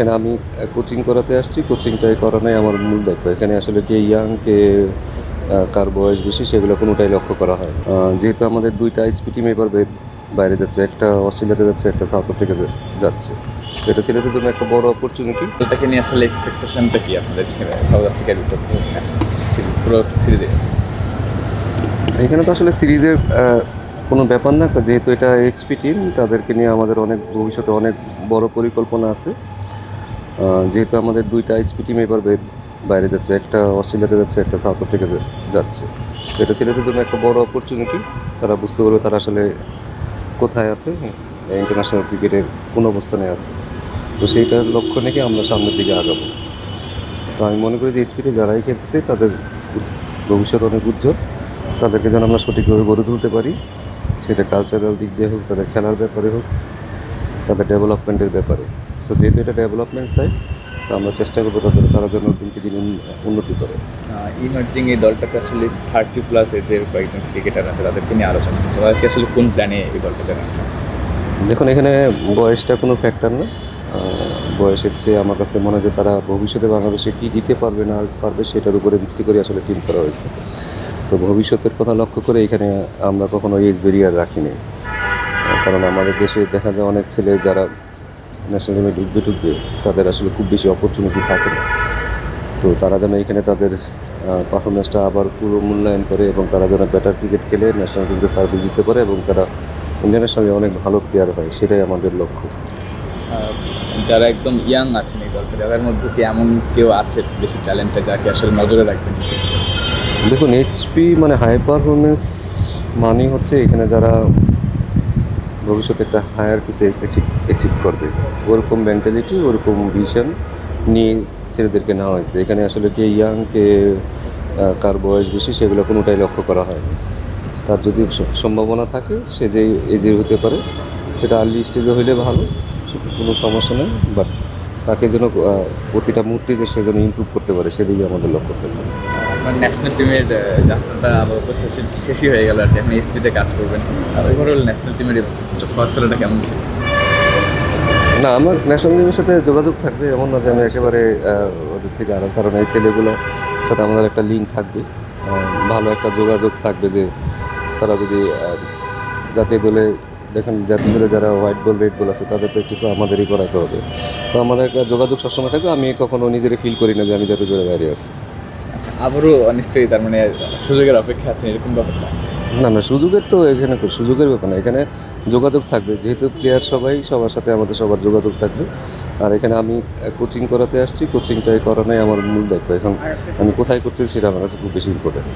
এখানে আমি কোচিং করাতে আসছি। কোচিংটাই করানোই আমার মূল দায়িত্ব। এখানে আসলে কে ইয়াং, কে কার বয়স বেশি সেগুলো কোনোটাই লক্ষ্য করা হয় না। যেহেতু আমাদের ২ টা আইসপি টিম এবার বাইরে যাচ্ছে। একটা অস্ট্রেলিয়াতে যাচ্ছে, একটা সাউথ আফ্রিকাতে যাচ্ছে। তো এটা ছেলেদের জন্য একটা বড় অপরচুনিটি। এটাকে নিয়ে আসলে এক্সপেকটেশনটা কি আপনাদের সাউথ আফ্রিকার বিপক্ষে আছে পুরো সিরিজে? এখানে তো আসলে সিরিজের কোনো ব্যাপার না। যেহেতু এটা এইচপি টিম, তাদেরকে নিয়ে আমাদের অনেক ভবিষ্যতে অনেক বড় পরিকল্পনা আছে। যেহেতু আমাদের ২ টা আইসপি টিম এবার বাইরে যাচ্ছে। একটা অস্ট্রেলিয়াতে যাচ্ছে, একটা সাউথ আফ্রিকাতে যাচ্ছে। তো এটা ছেলেদের জন্য একটা বড় অপরচুনিটি। তারা বুঝতে পারবে তারা আসলে কোথায় আছে, ইন্টারন্যাশনাল ক্রিকেটের কোন অবস্থানে আছে। তো সেইটার লক্ষ্য রেখে আমরা সামনের দিকে আগাবো। তো আমি মনে করি যে এইচপিতে যারাই খেলতেছে তাদের ভবিষ্যৎ অনেক উজ্জ্বল। তাদেরকে যেন আমরা সঠিকভাবে গড়ে তুলতে পারি, সেটা কালচারাল দিক দিয়ে হোক, তাদের খেলার ব্যাপারে হোক, তাদের ডেভেলপমেন্টের ব্যাপারে। সো যেহেতু এটা ডেভেলপমেন্ট সাইড, তো আমরা চেষ্টা করবো তারা যেন দিনকে দিন উন্নতি করে। ইমার্জিং এই দলটাতে আসলে 30+ এজের কয়েকজন ক্রিকেটার আছে, তাদেরকে নিয়ে আলোচনা হচ্ছে। তাদেরকে আসলে কোন প্ল্যানে এই দলটাতে রাখা? দেখুন, এখানে বয়সটা কোনো ফ্যাক্টর না। বয়সের চেয়ে আমার কাছে মনে হয় যে তারা ভবিষ্যতে বাংলাদেশে কী দিতে পারবে না পারবে সেটার উপরে ভিত্তি করে আসলে টিম করা হয়েছে। তো ভবিষ্যতের কথা লক্ষ্য করে এখানে আমরা কখনো এজ ব্যারিয়ার রাখিনি। কারণ আমাদের দেশে দেখা যায় অনেক ছেলে যারা ন্যাশনাল টিমে ঢুকবে তাদের আসলে খুব বেশি অপরচুনিটি থাকে না। তো তারা যেন এখানে তাদের পারফরমেন্সটা আবার পুরো মূল্যায়ন করে এবং তারা যেন বেটার ক্রিকেট খেলে ন্যাশনাল টিমকে সার্ভিস দিতে পারে এবং তারা ইন্টারন্যাশনালি অনেক ভালো প্লেয়ার হয়, সেটাই আমাদের লক্ষ্য। যারা একদম ইয়াং আছেন এই দলটা, যাদের মধ্যে কি এমন কেউ আছে বেশি ট্যালেন্টেড যাকে আসলে নজরে রাখবেন? দেখুন, এইচপি মানে হাই পারফরমেন্স মানেই হচ্ছে এখানে যারা ভবিষ্যতে একটা হায়ার কিছু অ্যাচিভ করবে, ওরকম মেন্টালিটি, ওরকম ভিশন নিয়ে ছেলেদেরকে নেওয়া হয়েছে। এখানে আসলে কে ইয়াং, কে কার বয়স বেশি সেগুলো কোনোটাই লক্ষ্য করা হয় না। তার যদি সম্ভাবনা থাকে সে যে এজে হতে পারে, সেটা আর্লি স্টেজে হইলে ভালো, সেটা কোনো সমস্যা নেই। বাট তাকে যেন প্রতিটা মুহূর্তে সে যেন ইমপ্রুভ করতে পারে, সেদিকে আমাদের লক্ষ্য থাকবে। আপনার ন্যাশনাল টিমের যাত্রাটা আপাতত শেষই হয়ে গেল আর কি, আপনি এসটিতে কাজ করবেন। আর ওভারঅল ন্যাশনাল টিমের চলাটা কেমন ছিল? না, আমার ন্যাশনাল টিমের সাথে যোগাযোগ থাকবে এমন না যে আমি একেবারে ওদের থেকে আলাদা। কারণ এই ছেলেগুলোর সাথে আমাদের একটা লিঙ্ক থাকবে, ভালো একটা যোগাযোগ থাকবে। যে তারা যদি জাতীয় দলে দেখেন, জাতীয় দলে যারা হোয়াইট বল রেড বল আছে তাদের প্র্যাকটিসও আমাদেরই করাতে হবে। তো আমাদের একটা যোগাযোগ সবসময় থাকবে। আমি কখনো নিজেরই ফিল করি না যে আমি জাতীয় দলের বাইরে আসছি। আচ্ছা, আবারও নিশ্চয়ই তার মানে সুযোগের অপেক্ষা আছেন এরকম ব্যাপারটা? না না, সুযোগের তো এখানে সুযোগের ব্যাপার না। এখানে যোগাযোগ থাকবে। যেহেতু প্লেয়ার সবাই সবার সাথে আমাদের সবার যোগাযোগ থাকবে। আর এখানে আমি কোচিং করাতে আসছি। কোচিংটাই করানোই আমার মূল দায়িত্ব। এখন আমি কোথায় করতেছি সেটা আমার কাছে খুব বেশি ইম্পর্টেন্ট।